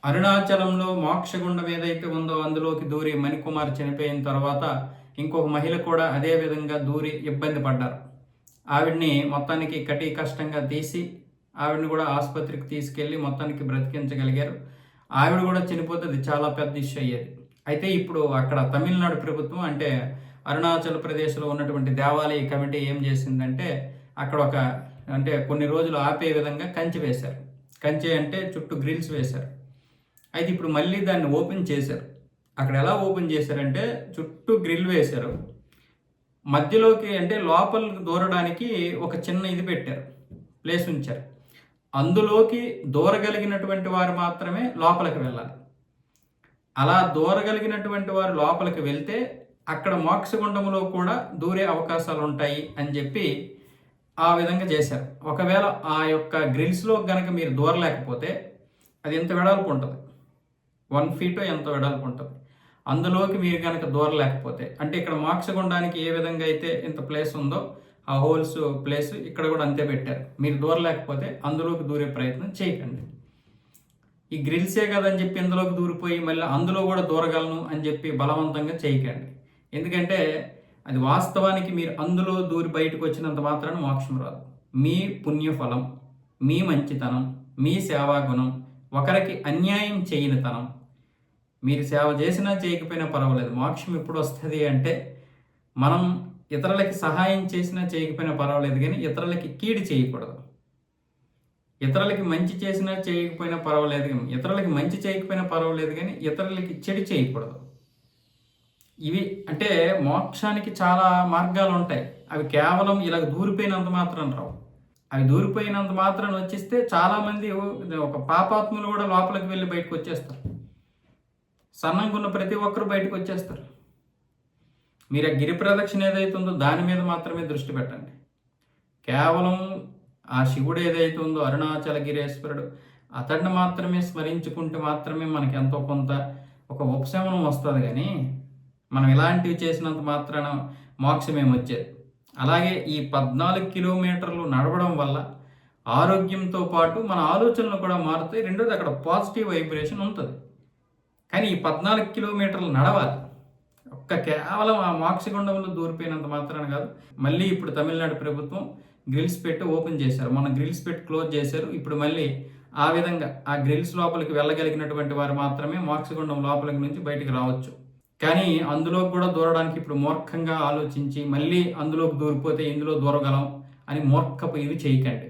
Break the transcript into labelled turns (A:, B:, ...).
A: అరుణాచలంలో మోక్షగుండం ఏదైతే ఉందో అందులోకి దూరి మణికుమార్ చనిపోయిన తర్వాత ఇంకొక మహిళ కూడా అదే విధంగా దూరి ఇబ్బంది పడ్డారు. ఆవిడ్ని మొత్తానికి కటి కష్టంగా తీసి ఆవిడని కూడా ఆసుపత్రికి తీసుకెళ్ళి మొత్తానికి బ్రతికించగలిగారు. ఆవిడ కూడా చనిపోతే అది చాలా పెద్ద ఇష్యూ అయ్యేది. అయితే ఇప్పుడు అక్కడ తమిళనాడు ప్రభుత్వం అంటే అరుణాచల్ ప్రదేశ్లో ఉన్నటువంటి దేవాలయ కమిటీ ఏం చేసిందంటే అక్కడ అంటే కొన్ని రోజులు ఆపే విధంగా కంచె వేశారు. కంచె అంటే చుట్టూ గ్రిల్స్ వేశారు. అయితే ఇప్పుడు మళ్ళీ దాన్ని ఓపెన్ చేశారు. అక్కడ ఎలా ఓపెన్ చేశారంటే చుట్టూ గ్రిల్ వేశారు. మధ్యలోకి అంటే లోపలికి దూరడానికి ఒక చిన్న ఇది పెట్టారు, ప్లేస్ ఉంచారు. అందులోకి దూరగలిగినటువంటి వారు మాత్రమే లోపలికి వెళ్ళాలి. అలా దూరగలిగినటువంటి వారు లోపలికి వెళ్తే అక్కడ మోక్షగుండంలో కూడా దూరే అవకాశాలు ఉంటాయి అని చెప్పి ఆ విధంగా చేశారు. ఒకవేళ ఆ యొక్క గ్రిల్స్లో కనుక మీరు దూరలేకపోతే అది ఎంత వెడల్పు ఉంటుంది, 1 feet ఎంత వెడల్పు ఉంటుంది. అందులోకి మీరు కనుక దూరలేకపోతే అంటే ఇక్కడ మోక్షగుండానికి ఏ విధంగా అయితే ఇంత ప్లేస్ ఉందో ఆ హోల్స్ ప్లేస్ ఇక్కడ కూడా అంతే పెట్టారు. మీరు దూరలేకపోతే అందులోకి దూరే ప్రయత్నం చేయకండి. ఈ గ్రిల్సే కదని చెప్పి ఇందులోకి దూరిపోయి మళ్ళీ అందులో కూడా దూరగలను అని చెప్పి బలవంతంగా చేయకండి. ఎందుకంటే అది వాస్తవానికి మీరు అందులో దూరి బయటకు వచ్చినంత మాత్రాన మోక్షం రాదు. మీ పుణ్యఫలం, మీ మంచితనం, మీ సేవాగుణం, ఒకరికి అన్యాయం చేయనితనం, మీరు సేవ చేసినా చేయకపోయినా పర్వాలేదు. మోక్షం ఎప్పుడు వస్తుంది అంటే మనం ఇతరులకి సహాయం చేసినా చేయకపోయినా పర్వాలేదు, కానీ ఇతరులకి కీడు చేయకూడదు. ఇతరులకి మంచి చేసినా చేయకపోయినా పర్వాలేదు, కానీ ఇతరులకి మంచి చేయకపోయినా పర్వాలేదు, కానీ ఇతరులకి చెడు చేయకూడదు. ఇవి అంటే మోక్షానికి చాలా మార్గాలు ఉంటాయి. అవి కేవలం ఇలా దూరిపోయినంత మాత్రం రావు. అవి దూరిపోయినంత మాత్రం వచ్చేస్తే చాలామంది ఒక పాపాత్ములు కూడా లోపలికి వెళ్ళి బయటకు వచ్చేస్తారు. సన్నంగా ఉన్న ప్రతి ఒక్కరు బయటకు వచ్చేస్తారు. మీరు ఆ గిరి ప్రదక్షిణ ఏదైతే ఉందో దాని మీద మాత్రమే దృష్టి పెట్టండి. కేవలం ఆ శివుడు ఏదైతే ఉందో అరుణాచల గిరీశ్వరుడు అతడిని మాత్రమే స్మరించుకుంటే మాత్రమే మనకి ఎంతో కొంత ఒక ఉపశమనం వస్తుంది. కానీ మనం ఇలాంటివి చేసినంత మాత్రాన మోక్షమేమొచ్చేది. అలాగే ఈ 14 కిలోమీటర్లు నడవడం వల్ల ఆరోగ్యంతో పాటు మన ఆలోచనలు కూడా మారుతాయి. రెండోది అక్కడ పాజిటివ్ వైబ్రేషన్ ఉంటుంది. కానీ ఈ 14 కిలోమీటర్లు నడవాలి. కేవలం ఆ మోక్షగుండంలో దూరిపోయినంత మాత్రాన కాదు. మళ్ళీ ఇప్పుడు తమిళనాడు ప్రభుత్వం గ్రిల్స్ పెట్టి ఓపెన్ చేశారు. మన గ్రిల్స్ పెట్టి క్లోజ్ చేశారు. ఇప్పుడు మళ్ళీ ఆ విధంగా ఆ గ్రిల్స్ లోపలికి వెళ్ళగలిగినటువంటి వారు మాత్రమే మోక్షగుండం లోపలికి నుంచి బయటికి రావచ్చు. కానీ అందులోకి కూడా దూరడానికి ఇప్పుడు మూర్ఖంగా ఆలోచించి మళ్ళీ అందులోకి దూరిపోతే ఇందులో దూరగలం అని మూర్ఖపు ఇవి చేయకండి.